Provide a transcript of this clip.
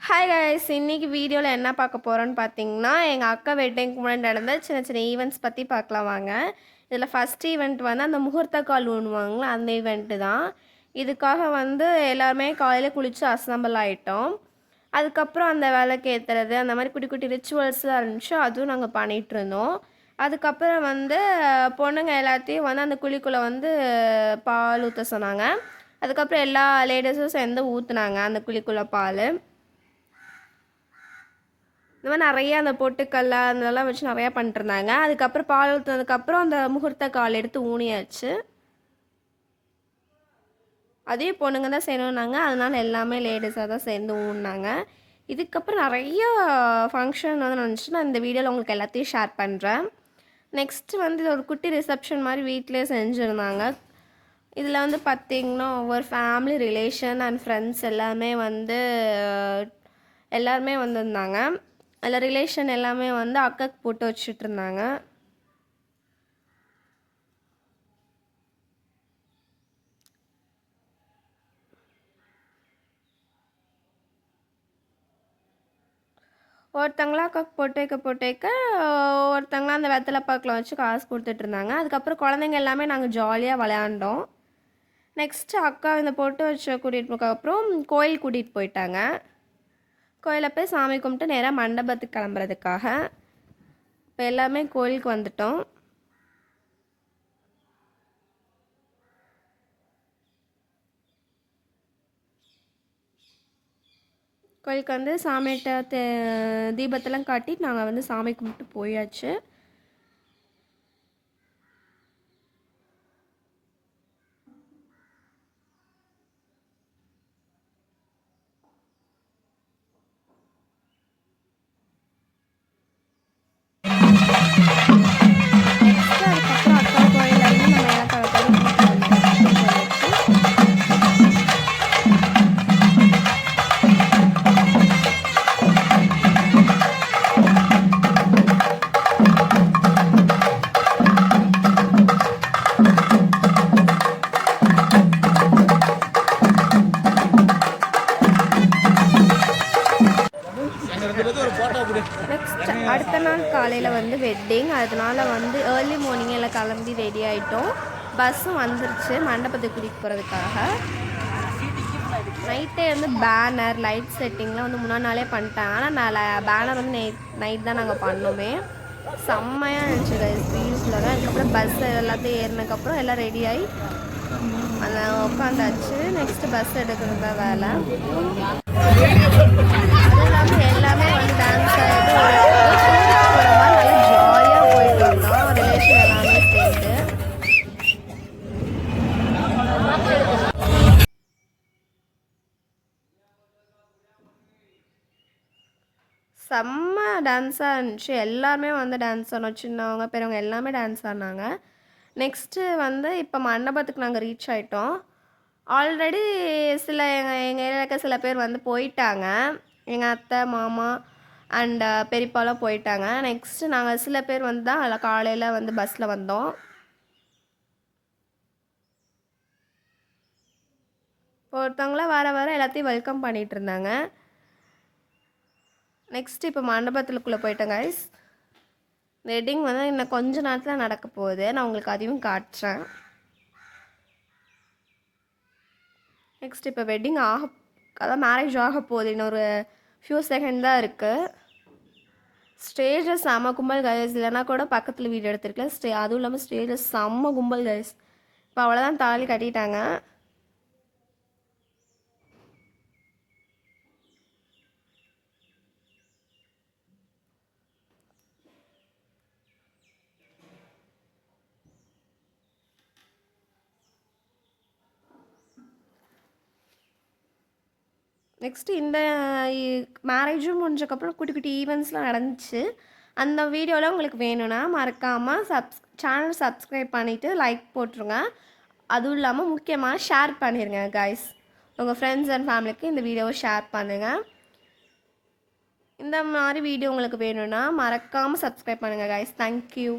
Hi guys, இன்னைக்கு வீடியோவில் என்ன பார்க்க போகிறோன்னு பார்த்தீங்கன்னா, எங்கள் அக்கா வெட்டிங்க்கு முன்னாடி நடந்த சின்ன சின்ன ஈவெண்ட்ஸ் பற்றி பார்க்கலாம் வாங்க. இதில் ஃபஸ்ட் ஈவெண்ட் வந்து அந்த முகூர்த்த கால் ஊனுவாங்களே அந்த ஈவெண்ட்டு தான். இதுக்காக வந்து எல்லாருமே காலையில் குளித்து அசம்பிள் ஆகிட்டோம். அதுக்கப்புறம் அந்த விளக்கு ஏற்றுறது அந்த மாதிரி குட்டி குட்டி ரிச்சுவல்ஸ்லாம் இருந்துச்சு, அதுவும் நாங்கள் பண்ணிகிட்ருந்தோம். அதுக்கப்புறம் வந்து பொண்ணுங்க எல்லாத்தையும் வந்து அந்த குழிக்குள்ளே வந்து பால் ஊற்ற சொன்னாங்க. அதுக்கப்புறம் எல்லா லேடிஸும் சேர்ந்து ஊற்றுனாங்க அந்த குழிக்குள்ளே பால். இந்த மாதிரி நிறைய அந்த பொட்டுக்கல்ல அதெல்லாம் வச்சு நிறையா பண்ணிட்டுருந்தாங்க. அதுக்கப்புறம் பால் ஊற்றுனதுக்கப்புறம் அந்த முகூர்த்த கால் எடுத்து ஊனியாச்சு. அதே பொண்ணுங்க தான் செய்யணுன்னாங்க, அதனால எல்லாமே லேடிஸாக தான் சேர்ந்து ஊனினாங்க. இதுக்கப்புறம் நிறைய ஃபங்க்ஷன் வந்து நடந்துச்சு. நான் இந்த வீடியோவில் உங்களுக்கு எல்லாத்தையும் ஷேர் பண்ணுறேன். நெக்ஸ்ட்டு வந்து இது ஒரு குட்டி ரிசப்ஷன் மாதிரி வீட்டிலே செஞ்சுருந்தாங்க. இதில் வந்து பார்த்திங்கன்னா ஒவ்வொரு ஃபேமிலி ரிலேஷன் அண்ட் ஃப்ரெண்ட்ஸ் எல்லாருமே வந்திருந்தாங்க. அதில் ரிலேஷன் எல்லாமே வந்து அக்காக்கு போட்டு வச்சுட்ருந்தாங்க. ஒருத்தங்களாம் அக்காக்கு போட்டு வைக்க ஒருத்தங்களாம் அந்த வெத்தலை பாக்கில் வச்சு காசு கொடுத்துட்ருந்தாங்க. அதுக்கப்புறம் குழந்தைங்க எல்லாமே நாங்கள் ஜாலியாக விளையாண்டோம். நெக்ஸ்ட்டு அக்கா இந்த பொட்டு வச்ச கூட்டிகிட்டு போனதுக்கப்புறம் கோயில் கூட்டிகிட்டு போயிட்டாங்க. கோயிலில் போய் சாமி கும்பிட்டு நேராக மண்டபத்துக்கு கிளம்புறதுக்காக இப்போ எல்லாமே கோயிலுக்கு வந்துட்டோம். கோயிலுக்கு வந்து சாமிகிட்ட தீபத்தெல்லாம் காட்டி நாங்கள் வந்து சாமி கும்பிட்டு போயாச்சு. நெக்ஸ்ட் அடுத்த நாள் காலையில் வந்து வெட்டிங், அதனால் வந்து ஏர்லி மார்னிங் எல்லாம் கிளம்பி ரெடி ஆகிட்டோம். பஸ்ஸும் வந்துருச்சு மண்டபத்துக்கு கூட்டிகிட்டு போகிறதுக்காக. நைட்டே வந்து பேனர் லைட் செட்டிங்லாம் வந்து முன்னாடி நாளே பண்ணிட்டாங்க. ஆனால் பேனர் வந்து நைட் தான் நாங்கள் பண்ணோமே. செம்மையாக இருந்துச்சு ரீல்ஸில் தான். அதுக்கப்புறம் பஸ் எல்லாத்தையும் ஏறினதுக்கப்புறம் எல்லாம் ரெடி ஆகி அதை உட்காந்தாச்சு. நெக்ஸ்ட்டு பஸ் எடுக்கிறது தான் வேலை. அது இல்லாமல் எல்லாமே வந்து டான்ஸ் ஆகிட்டு நல்லா ஜாலியாக போயிட்டு வந்தோம் ரிலேஷன் எல்லாமே சேர்ந்து. செம்ம டான்ஸாக இருந்துச்சு. எல்லாருமே வந்து டான்ஸ் ஆனோம், சின்னவங்க பெரியவங்க எல்லாமே டான்ஸ் ஆடினாங்க. நெக்ஸ்ட்டு வந்து இப்போ மண்டபத்துக்கு நாங்கள் ரீச் ஆகிட்டோம். ஆல்ரெடி எங்கள் ஏரியாவில் இருக்க சில பேர் வந்து போயிட்டாங்க. எங்கள் அத்தை மாமா அண்ட் பெரியப்பாலாம் போயிட்டாங்க. நெக்ஸ்ட்டு நாங்கள் சில பேர் வந்து தான் அதில் காலையில் வந்து பஸ்ஸில் வந்தோம். ஒருத்தவங்களாம் வர எல்லாத்தையும் வெல்கம் பண்ணிகிட்டு இருந்தாங்க. நெக்ஸ்ட் இப்போ மண்டபத்துக்குள்ளே போயிட்டேன் கைஸ். வெட்டிங் வந்து இன்னும் கொஞ்ச நேரத்தில் நடக்க போகுது. நான் உங்களுக்கு அதையும் காட்டுறேன். நெக்ஸ்ட் இப்போ வெட்டிங் அதான் மேரேஜ் ஆக போகுது. இன்னொரு ஃபியூ செகண்ட் தான் இருக்குது. ஸ்டேஜஸ் செம்ம கும்பல் கைஸ். இல்லைனா கூட பக்கத்தில் வீடு எடுத்துருக்கல. அதுவும் இல்லாமல் ஸ்டேஜஸ் செம்ம கும்பல் கைஸ். இப்போ அவ்வளோதான் தாலி கட்டிட்டாங்க. நெக்ஸ்ட்டு இந்த மேரேஜும் முடிஞ்சக்கப்புறம் குட்டி குட்டி ஈவெண்ட்ஸ்லாம் நடந்துச்சு. அந்த வீடியோவில் உங்களுக்கு வேணும்னா மறக்காமல் சேனல் சப்ஸ்கிரைப் பண்ணிவிட்டு லைக் போட்டுருங்க. அதுவும் இல்லாமல் முக்கியமாக ஷேர் பண்ணிடுங்க கைஸ். உங்கள் ஃப்ரெண்ட்ஸ் அண்ட் ஃபேமிலிக்கு இந்த வீடியோவை ஷேர் பண்ணுங்கள். இந்த மாதிரி வீடியோ உங்களுக்கு வேணும்னா மறக்காமல் சப்ஸ்கிரைப் பண்ணுங்கள் கைஸ். தேங்க்யூ.